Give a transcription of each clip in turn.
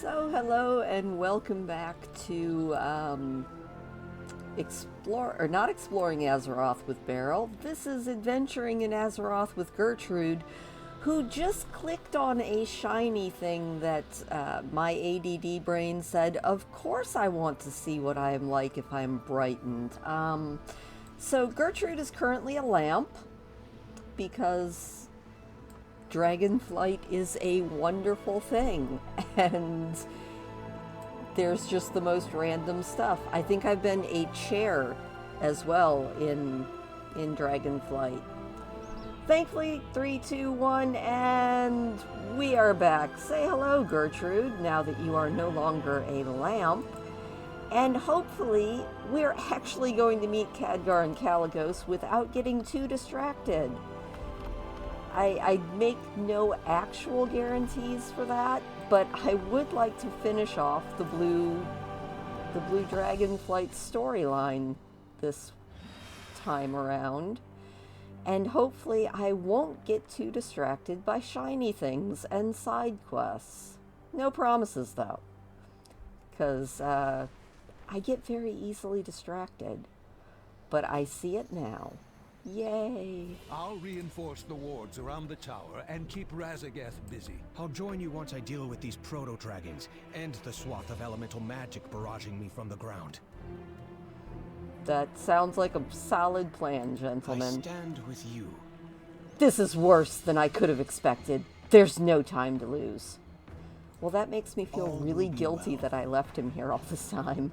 So hello and welcome back to not exploring Azeroth with Beryl. This is adventuring in Azeroth with Gertrude, who just clicked on a shiny thing that my ADD brain said, of course I want to see what I am like if I'm brightened. So Gertrude is currently a lamp because Dragonflight is a wonderful thing, and there's just the most random stuff. I think I've been a chair as well in Dragonflight. Thankfully, 3, 2, 1, and we are back. Say hello, Gertrude, now that you are no longer a lamp. And hopefully, we're actually going to meet Khadgar and Kalecgos without getting too distracted. I make no actual guarantees for that, but I would like to finish off the Blue Dragonflight storyline this time around, and hopefully I won't get too distracted by shiny things and side quests. No promises though, because I get very easily distracted, but I see it now. Yay! I'll reinforce the wards around the tower and keep Razageth busy. I'll join you once I deal with these proto-dragons and the swath of elemental magic barraging me from the ground. That sounds like a solid plan, gentlemen. I stand with you. This is worse than I could have expected. There's no time to lose. Well, that makes me feel really guilty that I left him here all this time.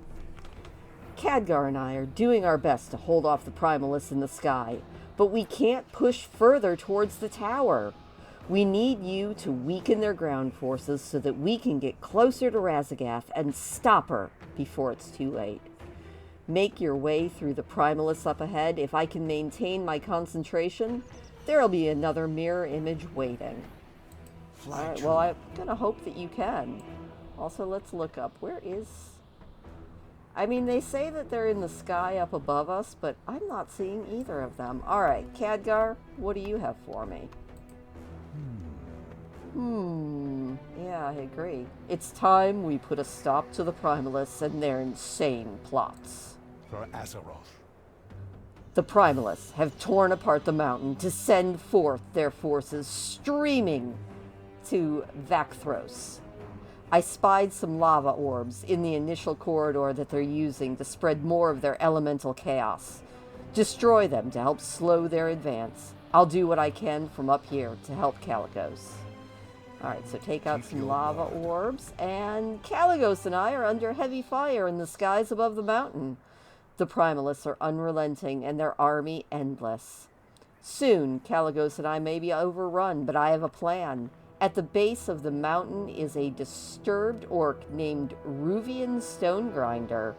Khadgar and I are doing our best to hold off the Primalists in the sky, but we can't push further towards the tower. We need you to weaken their ground forces so that we can get closer to Razagath and stop her before it's too late. Make your way through the Primalists up ahead. If I can maintain my concentration, there'll be another mirror image waiting. Alright, well, I'm gonna hope that you can. Also, let's look up. Where is... I mean, they say that they're in the sky up above us, but I'm not seeing either of them. Alright, Khadgar, what do you have for me? Yeah, I agree. It's time we put a stop to the Primalists and their insane plots. For Azeroth. The Primalists have torn apart the mountain to send forth their forces streaming to Vakthros. I spied some lava orbs in the initial corridor that they're using to spread more of their elemental chaos. Destroy them to help slow their advance. I'll do what I can from up here to help Kalecgos. Alright, so take out some lava orbs, and Kalecgos and I are under heavy fire in the skies above the mountain. The Primalists are unrelenting and their army endless. Soon, Kalecgos and I may be overrun, but I have a plan. At the base of the mountain is a disturbed orc named Ruvian Stonegrinder.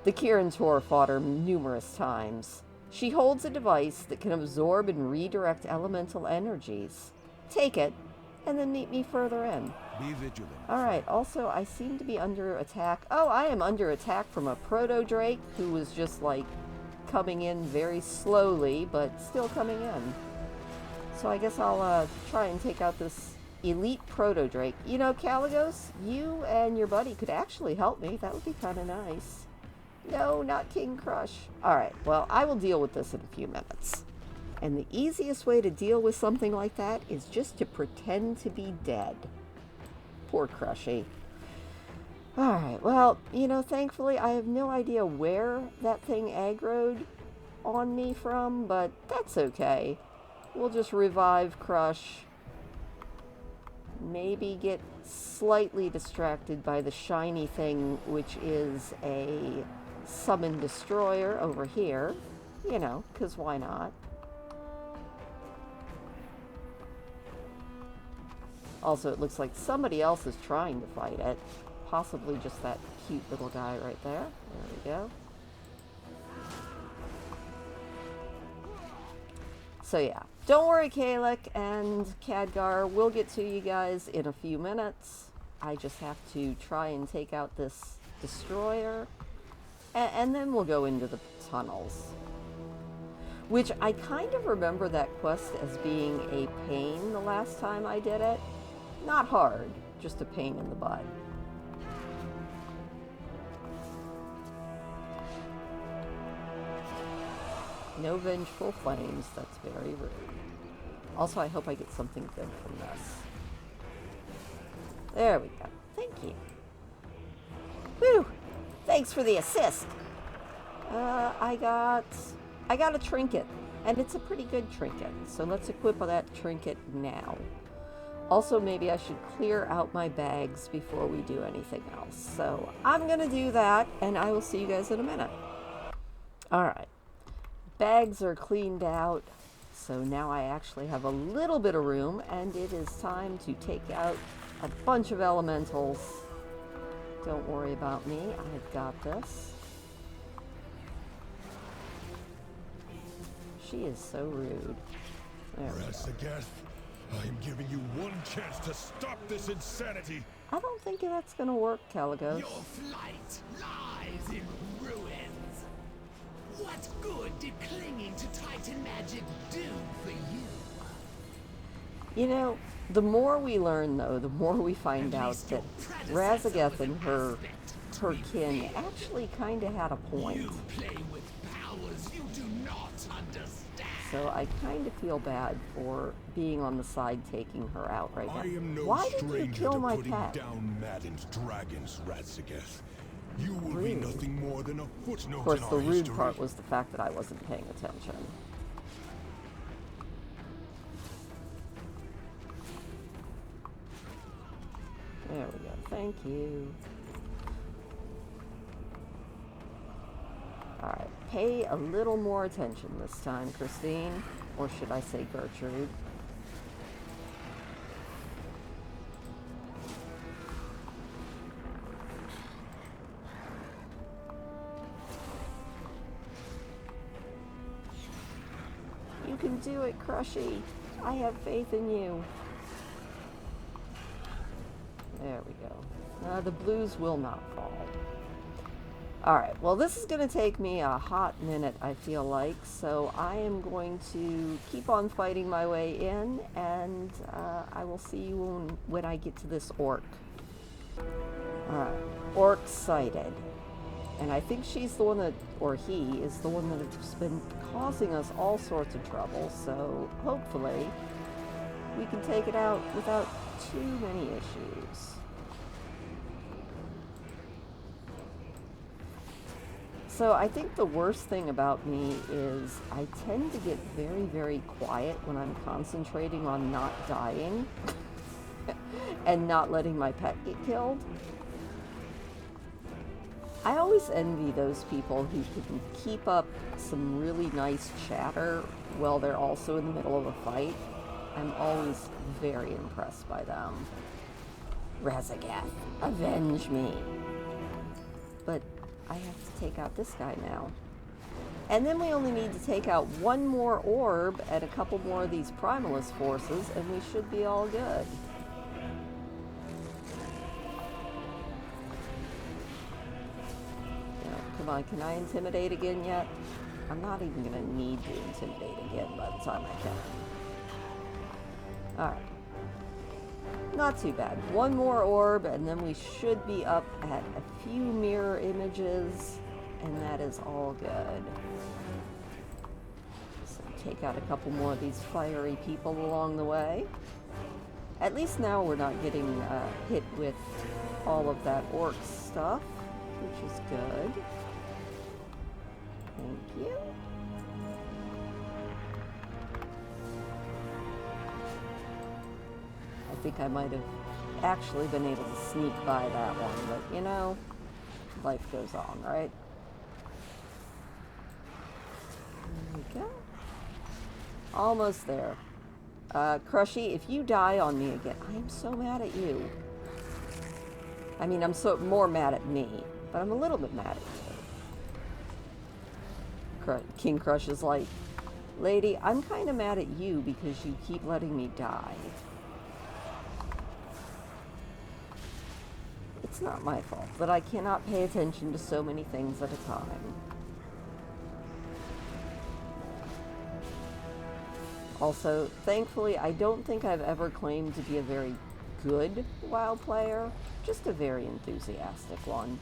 The Kirin fought her numerous times. She holds a device that can absorb and redirect elemental energies. Take it, and then meet me further in. Be vigilant. Alright, also, I seem to be under attack. Oh, I am under attack from a proto-drake who was just, like, coming in very slowly, but still coming in. So I guess I'll try and take out this elite proto-drake. You know, Kalecgos, you and your buddy could actually help me. That would be kind of nice. No, not King Crush. Alright, well, I will deal with this in a few minutes. And the easiest way to deal with something like that is just to pretend to be dead. Poor Crushy. Alright, well, you know, thankfully I have no idea where that thing aggroed on me from, but that's okay. We'll just revive Crush. Maybe get slightly distracted by the shiny thing, which is a summon destroyer over here. You know, because why not? Also, it looks like somebody else is trying to fight it. Possibly just that cute little guy right there. There we go. So yeah, don't worry, Kalec and Khadgar. We'll get to you guys in a few minutes. I just have to try and take out this destroyer, and then we'll go into the tunnels. Which I kind of remember that quest as being a pain the last time I did it. Not hard, just a pain in the butt. No vengeful flames. That's very rude. Also, I hope I get something good from this. There we go. Thank you. Whew! Thanks for the assist. I got a trinket, and it's a pretty good trinket. So let's equip that trinket now. Also, maybe I should clear out my bags before we do anything else. So I'm gonna do that, and I will see you guys in a minute. All right, bags are cleaned out. So now I actually have a little bit of room, and it is time to take out a bunch of elementals. Don't worry about me, I've got this. She is so rude. There we go. I am giving you one chance to stop this insanity. I don't think that's gonna work, Caligos. Your flight lies in ruins. What good did clinging to Titan magic do for you? You know, the more we learn, though, the more we find out that Razageth and her kin actually kind of had a point. You play with powers you do not understand. So I kind of feel bad for being on the side taking her out right now. I am no Why did you stranger kill to my putting pet? down Madden's dragons, Razageth. You will be Rude. nothing more than a footnote Of course, in the our rude history. part was the fact that I wasn't paying attention. There we go. Thank you. Alright, pay a little more attention this time, Christine. Or should I say Gertrude? You can do it, Crushy. I have faith in you. There we go. The blues will not fall. Alright, well this is going to take me a hot minute, I feel like, so I am going to keep on fighting my way in, and I will see you when I get to this orc. Alright, orc sighted. And I think she's the one that, or he, is the one that has been causing us all sorts of trouble, so hopefully we can take it out without too many issues. So I think the worst thing about me is I tend to get very, very quiet when I'm concentrating on not dying and not letting my pet get killed. I always envy those people who can keep up some really nice chatter while they're also in the middle of a fight. I'm always very impressed by them. Razageth, avenge me. But I have to take out this guy now. And then we only need to take out one more orb and a couple more of these Primalist forces, and we should be all good. Come on, can I intimidate again yet? I'm not even going to need to intimidate again by the time I can. Alright. Not too bad. One more orb, and then we should be up at a few mirror images, and that is all good. So take out a couple more of these fiery people along the way. At least now we're not getting hit with all of that orc stuff, which is good. Thank you. I think I might have actually been able to sneak by that one, but you know, life goes on, right? There we go. Almost there. Crushy, if you die on me again, I am so mad at you. I mean, I'm so more mad at me, but I'm a little bit mad at you. King Crush is like, lady, I'm kind of mad at you because you keep letting me die. It's not my fault that I cannot pay attention to so many things at a time. Also, thankfully, I don't think I've ever claimed to be a very good WoW player, just a very enthusiastic one.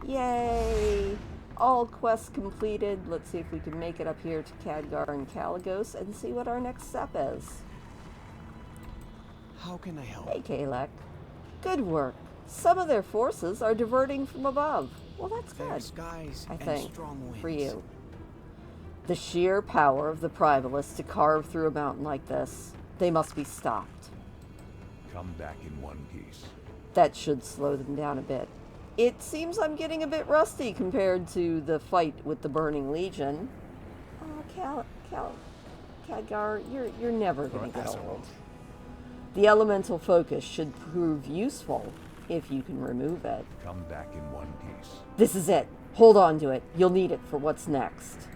Yay! all quests completed. Let's see if we can make it up here to Khadgar and Kalagos and see what our next step is. How can I help? Hey, Kalek. Good work. Some of their forces are diverting from above. Well, that's Fair good, skies I and think, strong winds. for you. The sheer power of the Primalists to carve through a mountain like this. They must be stopped. Come back in one piece. That should slow them down a bit. It seems I'm getting a bit rusty compared to the fight with the Burning Legion. Oh, Khadgar, you're never going to get old. The elemental focus should prove useful if you can remove it. Come back in one piece. This is it. Hold on to it. You'll need it for what's next.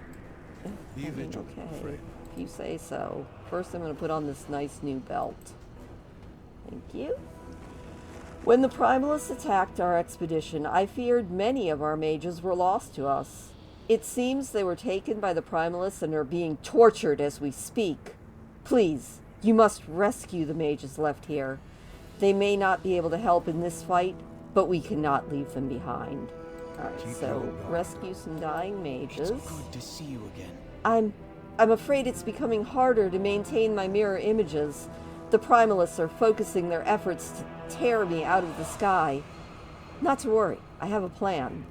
Be vigilant, Okay, friend. if you say so. First, I'm going to put on this nice new belt. Thank you. When the Primalists attacked our expedition, I feared many of our mages were lost to us. It seems they were taken by the Primalists and are being tortured as we speak. Please, you must rescue the mages left here. They may not be able to help in this fight, but we cannot leave them behind. Alright, so rescue some dying mages. It's good to see you again. I'm afraid it's becoming harder to maintain my mirror images. The Primalists are focusing their efforts to tear me out of the sky. Not to worry, I have a plan.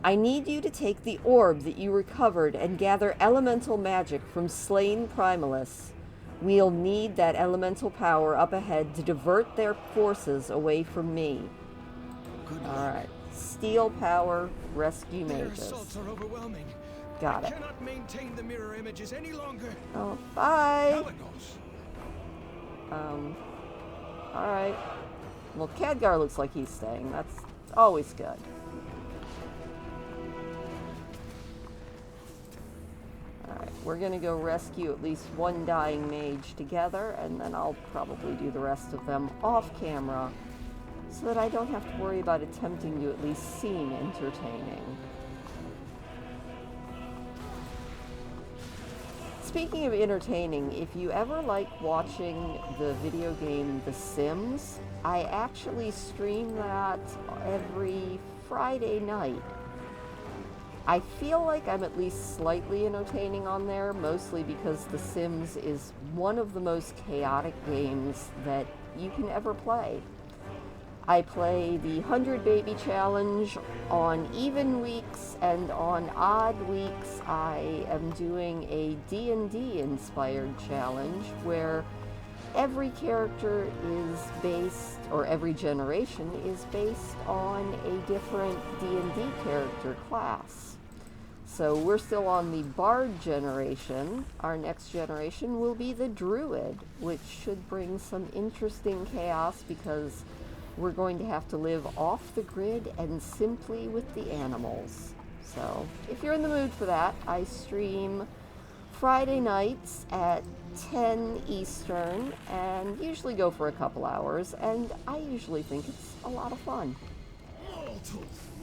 I need you to take the orb that you recovered and gather elemental magic from slain Primalists. We'll need that elemental power up ahead to divert their forces away from me. Good luck. Alright, steel power, rescue Their mages. assaults are overwhelming. Got I it. cannot maintain the mirror images any longer. Oh, bye! Kalagos. Alright. Well, Khadgar looks like he's staying. That's always good. Alright, we're gonna go rescue at least one dying mage together, and then I'll probably do the rest of them off camera, so that I don't have to worry about attempting to at least seem entertaining. Speaking of entertaining, if you ever like watching the video game The Sims, I actually stream that every Friday night. I feel like I'm at least slightly entertaining on there, mostly because The Sims is one of the most chaotic games that you can ever play. I play the 100 Baby Challenge on even weeks, and on odd weeks I am doing a D&D inspired challenge where every character is based, or every generation is based on a different D&D character class. So we're still on the Bard generation. Our next generation will be the Druid, which should bring some interesting chaos because we're going to have to live off the grid and simply with the animals. So if you're in the mood for that, I stream Friday nights at 10 Eastern and usually go for a couple hours, and I usually think it's a lot of fun.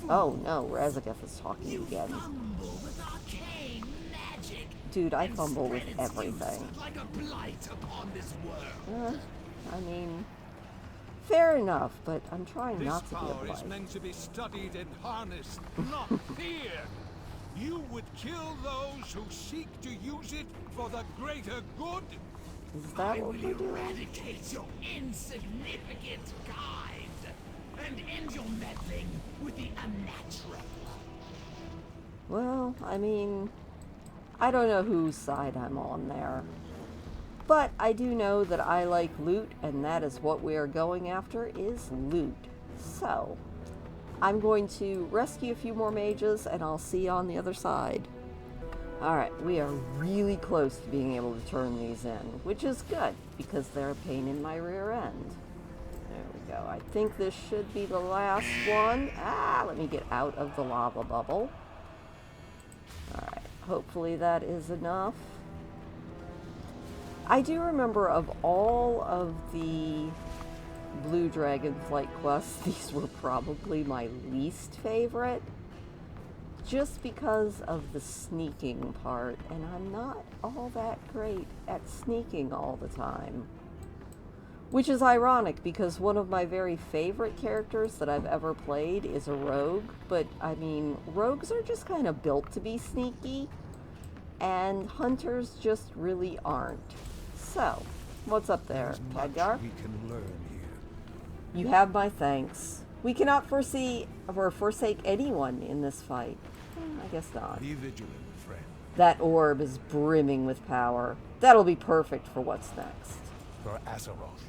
Oh no, Razageth is talking again. Fumble with arcane magic. Dude, I and fumble with spread its everything. use like a blight upon this world. I mean, fair enough, but I'm trying This not to be a power is blight. meant to be studied and harnessed, not feared. You would kill those who seek to use it for the greater good. Is that I what will we're doing? eradicate your insignificant kind and end your meddling with the unnatural. Well, I mean, I don't know whose side I'm on there. But I do know that I like loot, and that is what we are going after, is loot. So, I'm going to rescue a few more mages, and I'll see you on the other side. Alright, we are really close to being able to turn these in, which is good, because they're a pain in my rear end. There we go. I think this should be the last one. Let me get out of the lava bubble. Alright, hopefully that is enough. I do remember of all of the Blue Dragonflight quests, these were probably my least favorite. Just because of the sneaking part, and I'm not all that great at sneaking all the time. Which is ironic because one of my very favorite characters that I've ever played is a rogue, but I mean, rogues are just kind of built to be sneaky, and hunters just really aren't. So, what's up there, Khadgar? We can learn here. You have my thanks. We cannot forsake anyone in this fight. I guess not. Be vigilant, friend. That orb is brimming with power. That'll be perfect for what's next. For Azeroth.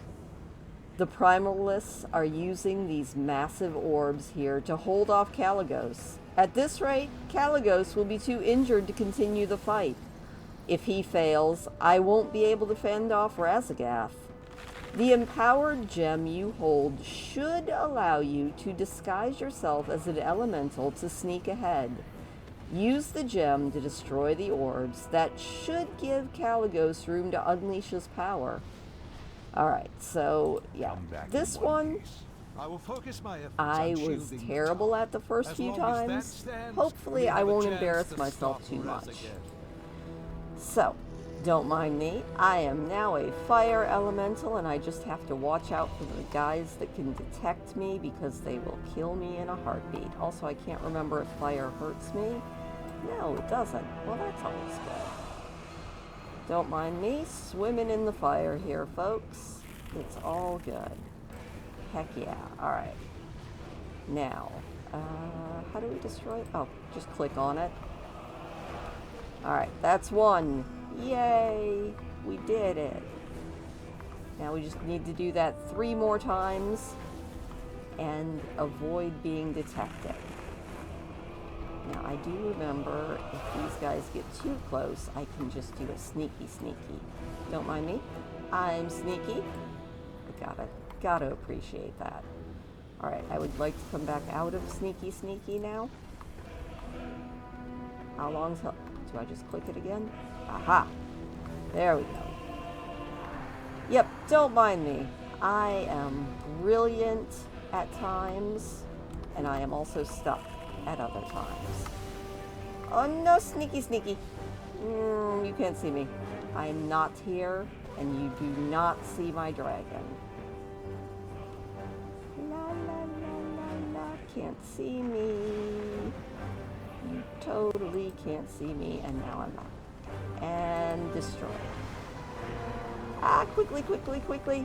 The Primalists are using these massive orbs here to hold off Kalecgos. At this rate, Kalecgos will be too injured to continue the fight. If he fails, I won't be able to fend off Raszageth. The empowered gem you hold should allow you to disguise yourself as an elemental to sneak ahead. Use the gem to destroy the orbs. That should give Kalecgos room to unleash his power. Alright, so, yeah. This one, I will focus my efforts I on was shielding terrible the at the first As few long as that times. stands, Hopefully we I have a won't chance embarrass to myself stop too much. Raszageth. So, don't mind me. I am now a fire elemental, and I just have to watch out for the guys that can detect me because they will kill me in a heartbeat. Also, I can't remember if fire hurts me. No, it doesn't. Well, that's always good. Don't mind me swimming in the fire here, folks. It's all good. Heck yeah. Alright. Now, how do we destroy it? Oh, just click on it. Alright, that's one. Yay! We did it. Now we just need to do that 3 more times and avoid being detected. Now I do remember if these guys get too close, I can just do a sneaky. Don't mind me. I'm sneaky. I gotta appreciate that. Alright, I would like to come back out of sneaky now. How long's hell? Do I just click it again? Aha! There we go. Yep, don't mind me. I am brilliant at times, and I am also stuck at other times. Oh no, sneaky. You can't see me. I am not here, and you do not see my dragon. La. Can't see me. You totally can't see me, and now I'm back. And destroy. Ah, quickly.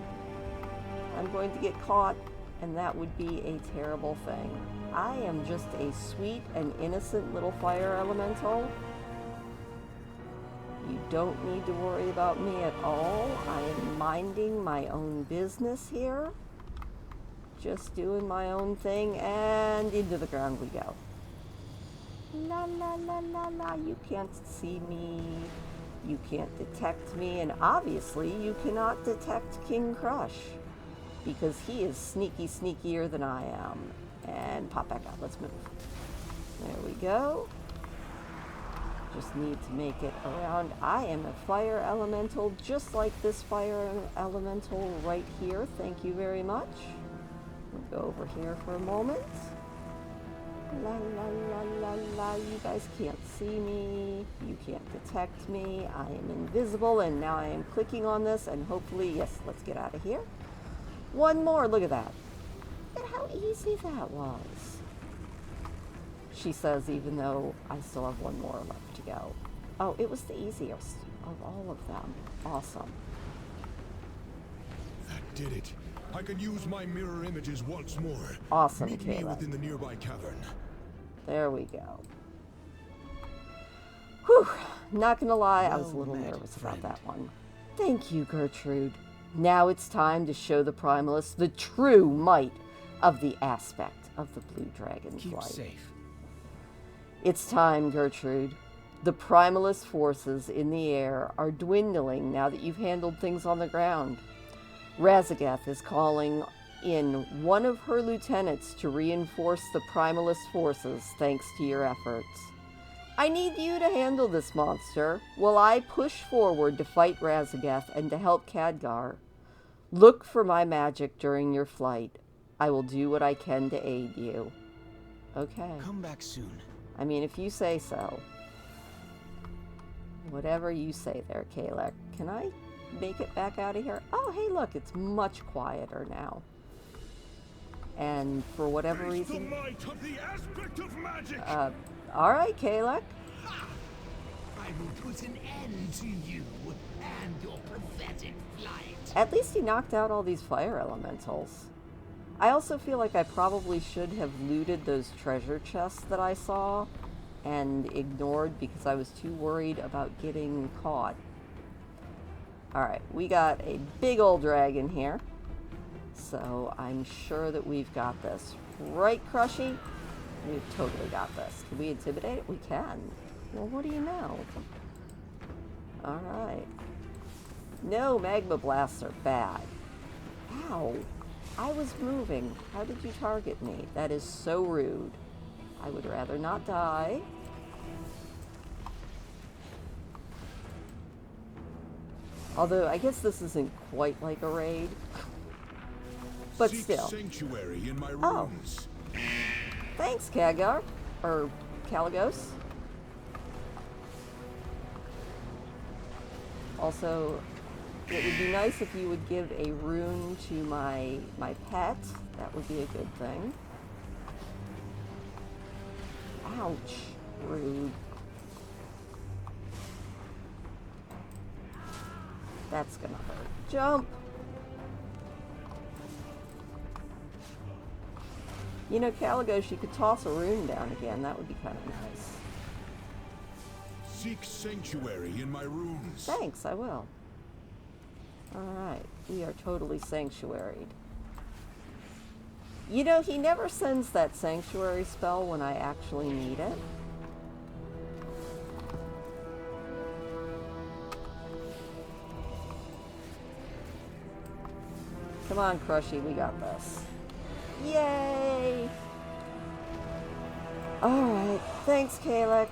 I'm going to get caught, and that would be a terrible thing. I am just a sweet and innocent little fire elemental. You don't need to worry about me at all. I am minding my own business here. Just doing my own thing, and into the ground we go. La. You can't see me. You can't detect me, and obviously you cannot detect King Crush because he is sneakier than I am. And pop back out. Let's move. There we go. Just need to make it around. I am a fire elemental, just like this fire elemental right here. Thank you very much. We'll go over here for a moment. La. You guys can't see me. You can't detect me. I am invisible, and now I am clicking on this, and hopefully, yes, let's get out of here. One more. Look at that. Look at how easy that was. She says, even though I still have one more left to go. Oh, it was the easiest of all of them. Awesome. That did it. I can use my mirror images once more. Awesome, Meet me Caleb. within the nearby cavern. There we go. Whew. Not gonna lie, I was a little Well met, nervous about friend. that one. Thank you, Gertrude. Now it's time to show the Primalists the true might of the aspect of the Blue Keep Dragonflight. safe. It's time, Gertrude. The Primalist forces in the air are dwindling now that you've handled things on the ground. Raszageth is calling in one of her lieutenants to reinforce the Primalist forces thanks to your efforts. I need you to handle this monster while I push forward to fight Raszageth and to help Khadgar. Look for my magic during your flight. I will do what I can to aid you. Okay. Come back soon. I mean, if you say so. Whatever you say there, Kalek. Can I make it back out of here. Oh, hey, look, it's much quieter now. And for whatever reason... the might of the aspect of magic! Alright, Kalek. I will put an end to you and your pathetic flight. At least he knocked out all these fire elementals. I also feel like I probably should have looted those treasure chests that I saw and ignored because I was too worried about getting caught. Alright, we got a big old dragon here. So I'm sure that we've got this. Right, Crushy? We've totally got this. Can we intimidate it? We can. Well, what do you know? Alright. No, magma blasts are bad. Ow. I was moving. How did you target me? That is so rude. I would rather not die. Although, I guess this isn't quite like a raid. But Seek still. sanctuary in my Oh. ruins. Thanks, Kagar. Or Kalagos. Also, it would be nice if you would give a rune to my pet. That would be a good thing. Ouch. Rude. That's gonna hurt. Jump! You know, Kalagos, you could toss a rune down again. That would be kind of nice. Seek sanctuary in my ruins. Thanks, I will. Alright, we are totally sanctuaried. You know, he never sends that sanctuary spell when I actually need it. Come on, Crushy, we got this. Yay! Alright, thanks, Kalek.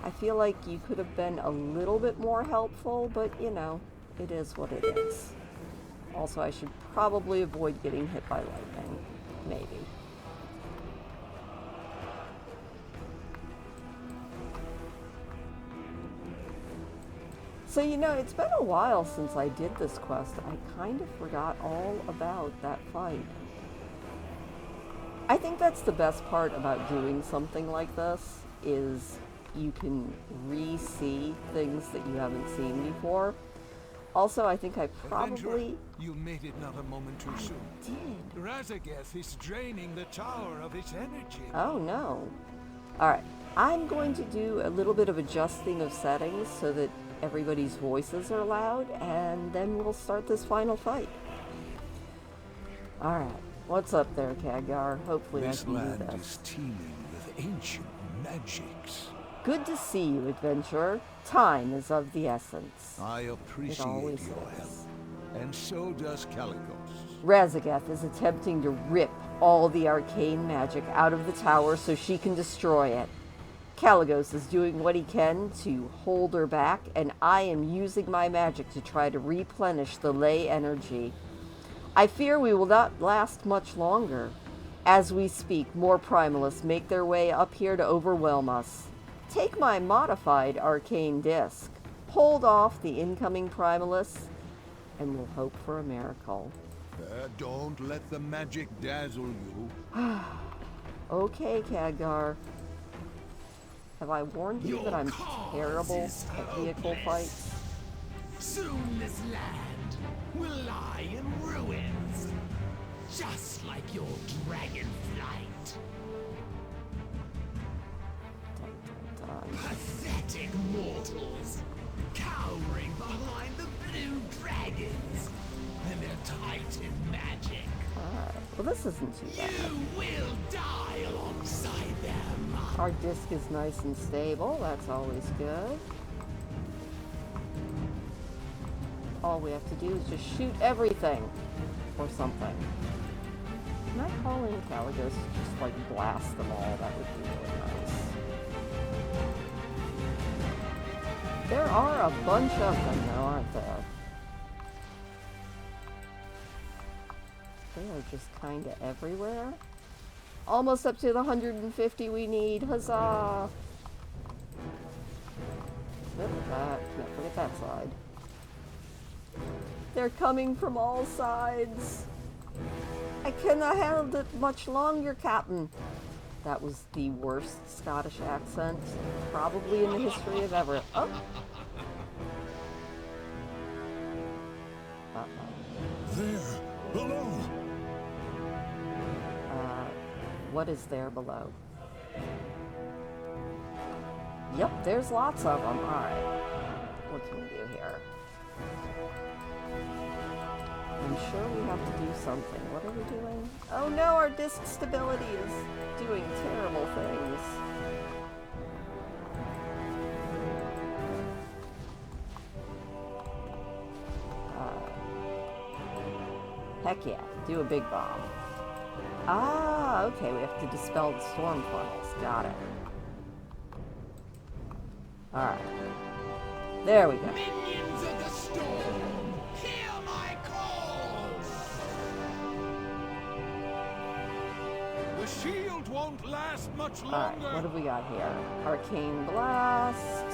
I feel like you could have been a little bit more helpful, but, you know, it is what it is. Also, I should probably avoid getting hit by lightning. Maybe. So, you know, it's been a while since I did this quest. I kind of forgot all about that fight. I think that's the best part about doing something like this, is you can re-see things that you haven't seen before. Also, I think I probably... Adventurer, you made it not a moment too soon. did. Razageth is draining the tower of its energy. Oh, no. Alright, I'm going to do a little bit of adjusting of settings so that everybody's voices are loud, and then we'll start this final fight. Alright, what's up there, Kagar? Hopefully I This can do land this. is teeming with ancient magics. Good to see you, adventurer. Time is of the essence. I It appreciate always your help, is. and so does Calicos. Razageth is attempting to rip all the arcane magic out of the tower so she can destroy it. Kalagos is doing what he can to hold her back, and I am using my magic to try to replenish the ley energy. I fear we will not last much longer. As we speak, more primalists make their way up here to overwhelm us. Take my modified arcane disc. Hold off the incoming primalists, and we'll hope for a miracle. Don't let the magic dazzle you. Okay, Khadgar. Have I warned you that I'm terrible at vehicle fights? Soon this land will lie in ruins, just like your dragonflight. Dun, dun, dun. Pathetic mortals, cowering behind the blue dragons and their titan magic. Alright, well this isn't too bad. You will die alongside them. Our disc is nice and stable, that's always good. All we have to do is just shoot everything, or something. Can I call in Kalagos to just like blast them all? That would be really nice. There are a bunch of them though, aren't there? They are just kinda everywhere. Almost up to the 150 we need. Huzzah! Look at that. Can't forget that side. They're coming from all sides. I cannot hold it much longer, Captain. That was the worst Scottish accent probably in the history of ever. Oh. There, below. What is there below? Yep, there's lots of them. Alright. What can we do here? I'm sure we have to do something. What are we doing? Oh no, our disc stability is doing terrible things. Heck yeah, do a big bomb. Ah, okay, we have to dispel the storm funnels. Got it. Alright. There we go. Minions of the storm, hear my calls! The shield won't last much Alright, longer. what have we got here? Arcane Blast.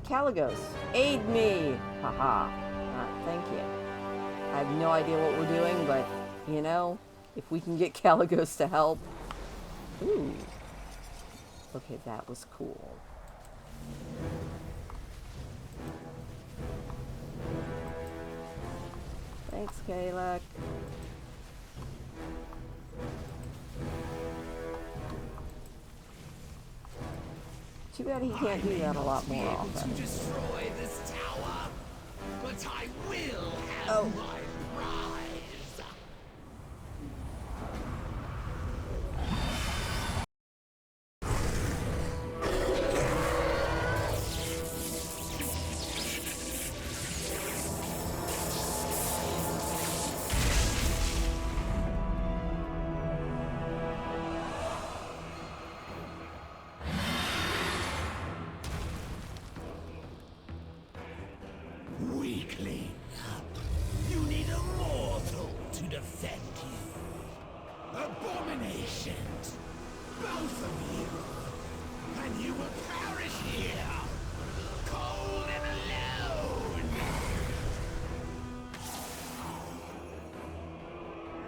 Caligos, aid me! Haha. Alright, thank you. I have no idea what we're doing, but, you know, if we can get Caligos to help. Ooh. Okay, that was cool. Thanks, Kalek. Too bad he can't do that a lot more often. To destroy this tower, but I will have my prize. Weakling, you need a mortal to defend you. Abominations, both of you, and you will perish here, cold and alone.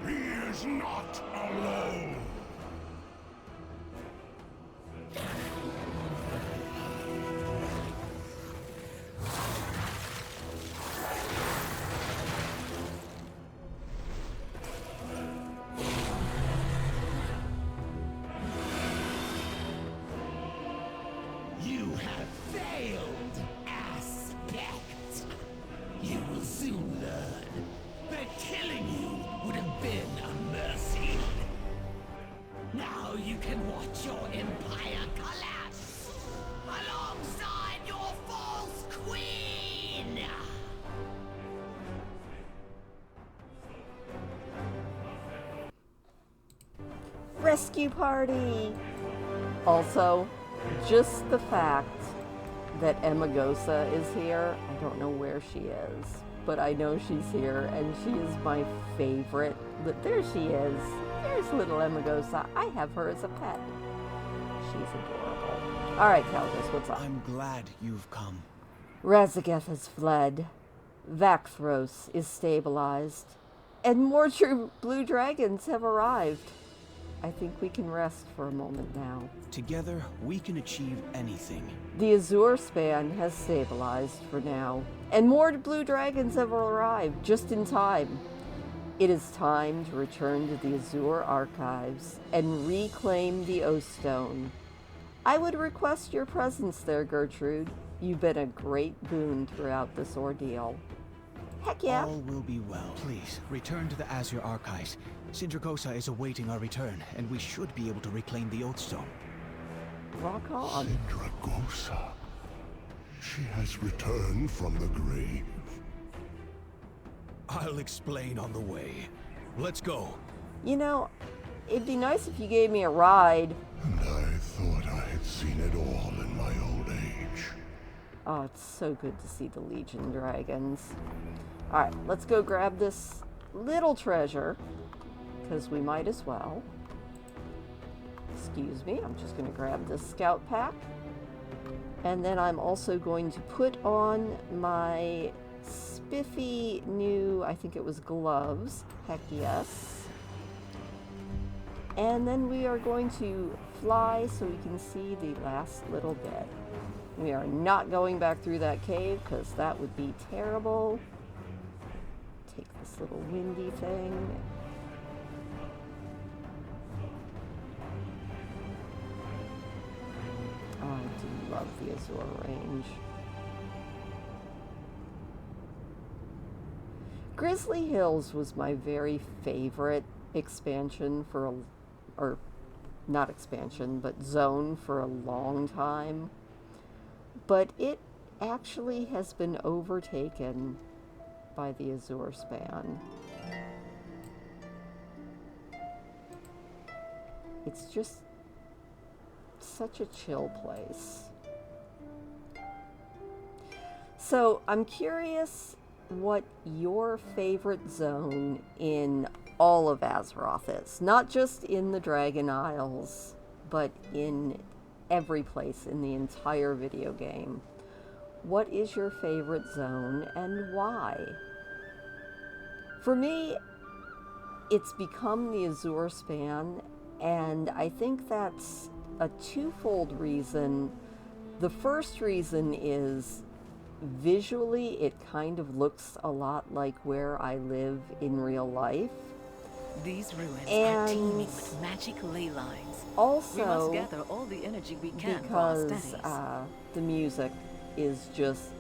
He is not alone. You have failed, Aspect. You will soon learn that killing you would have been a mercy. Now you can watch your empire collapse alongside your false queen. Rescue party! Also, just the fact that Emagosa is here, I don't know where she is, but I know she's here, and she is my favorite. There she is. There's little Emagosa. I have her as a pet. She's adorable. Alright, Calgus, what's up? I'm glad you've come. Razageth has fled. Vakthros is stabilized. And more true blue dragons have arrived. I think we can rest for a moment now. Together, we can achieve anything. The Azure span has stabilized for now, and more blue dragons have arrived just in time. It is time to return to the Azure archives and reclaim the Oathstone. I would request your presence there, Gertrude. You've been a great boon throughout this ordeal. Heck yeah. All will be well. Please, return to the Azure archives. Sindragosa is awaiting our return, and we should be able to reclaim the Oathstone. Rock on. Sindragosa. She has returned from the grave. I'll explain on the way. Let's go. You know, it'd be nice if you gave me a ride. And I thought I had seen it all in my old age. Oh, it's so good to see the Legion dragons. Alright, let's go grab this little treasure, because we might as well. Excuse me, I'm just going to grab this scout pack. And then I'm also going to put on my spiffy new, I think it was gloves. Heck yes. And then we are going to fly so we can see the last little bit. We are not going back through that cave because that would be terrible. Take this little windy thing. Oh, I do love the Azure range. Grizzly Hills was my very favorite expansion for a, or not expansion, but zone for a long time. But it actually has been overtaken by the Azure Span. It's just such a chill place. So I'm curious what your favorite zone in all of Azeroth is. Not just in the Dragon Isles, but in every place in the entire video game. What is your favorite zone and why? For me, it's become the Azure Span, and I think that's a twofold reason. The first reason is visually it kind of looks a lot like where I live in real life. These ruins And are teeming with magic ley lines. Also, We must gather all the energy we can for our because studies. the music is just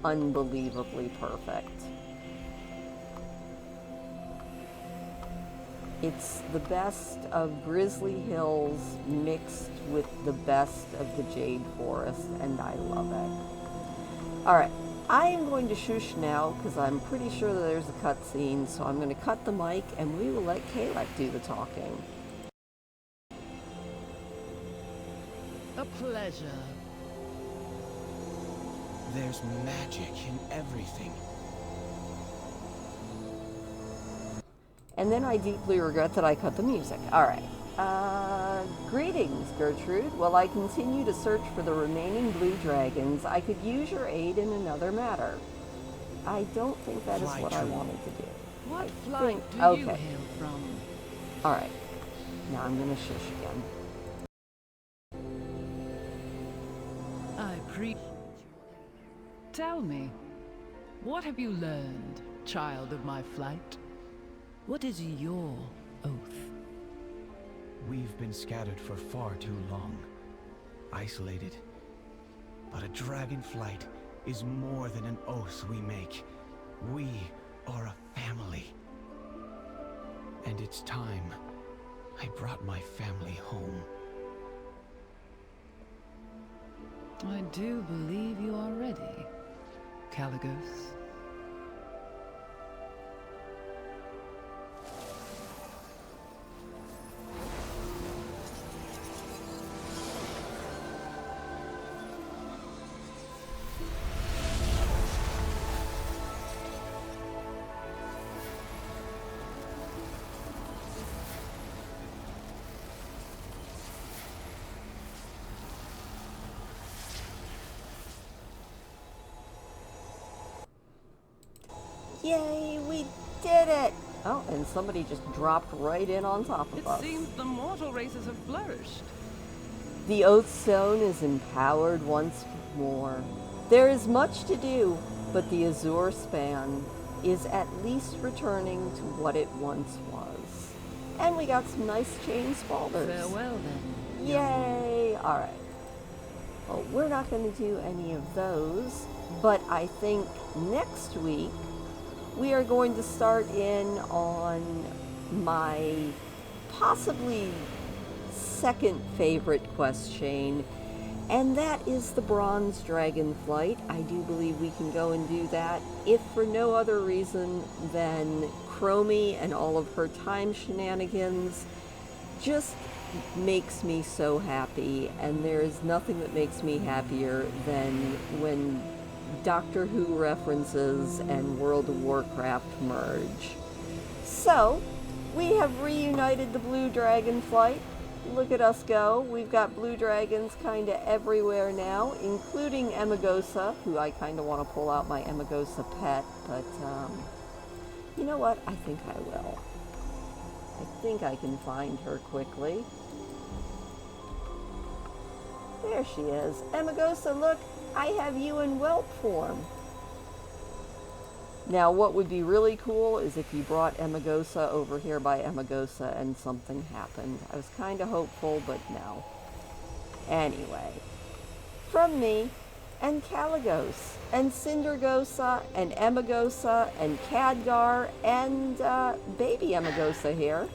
unbelievably perfect. It's the best of Grizzly Hills mixed with the best of the Jade Forest, and I love it. Alright, I am going to shush now because I'm pretty sure that there's a cutscene, so I'm going to cut the mic and we will let Kalek do the talking. A pleasure. There's magic in everything. And then I deeply regret that I cut the music. Alright. Greetings, Gertrude. While I continue to search for the remaining blue dragons, I could use your aid in another matter. I don't think that is what I wanted to do. What I flight think- do you okay. hail from? Alright. Now I'm gonna shush again. Tell me, what have you learned, child of my flight? What is your oath? We've been scattered for far too long. Isolated. But a dragonflight is more than an oath we make. We are a family. And it's time I brought my family home. I do believe you are ready, Caligos. Yay, we did it! Oh, and somebody just dropped right in on top of It us. seems the mortal races have flourished. The Oathstone is empowered once more. There is much to do, but the Azure Span is at least returning to what it once was. And we got some nice chain spalders. Farewell then. Yay! Alright. Well, we're not going to do any of those, but I think next week we are going to start in on my possibly second favorite quest chain, and that is the Bronze Dragonflight. I do believe we can go and do that, if for no other reason than Chromie and all of her time shenanigans just makes me so happy, and there is nothing that makes me happier than when Doctor Who references and World of Warcraft merge. So, we have reunited the Blue Dragonflight. look at us go. We've got blue dragons kind of everywhere now, including Emagosa, who I kind of want to pull out my Emagosa pet, but you know what? I think I will. I think I can find her quickly. There she is. Emagosa, look, I have you in whelp form. Now, what would be really cool is if you brought Emagosa over here by Emagosa and something happened. I was kind of hopeful, but no. Anyway, from me, and Caligos, and Cindergosa, and Emagosa, and Khadgar, and baby Emagosa here.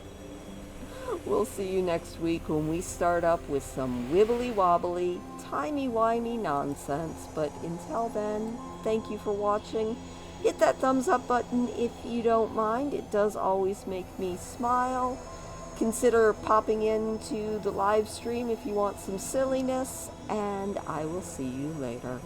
We'll see you next week when we start up with some wibbly-wobbly, timey-wimey nonsense. But until then, thank you for watching. Hit that thumbs up button if you don't mind. It does always make me smile. Consider popping into the live stream if you want some silliness, and I will see you later.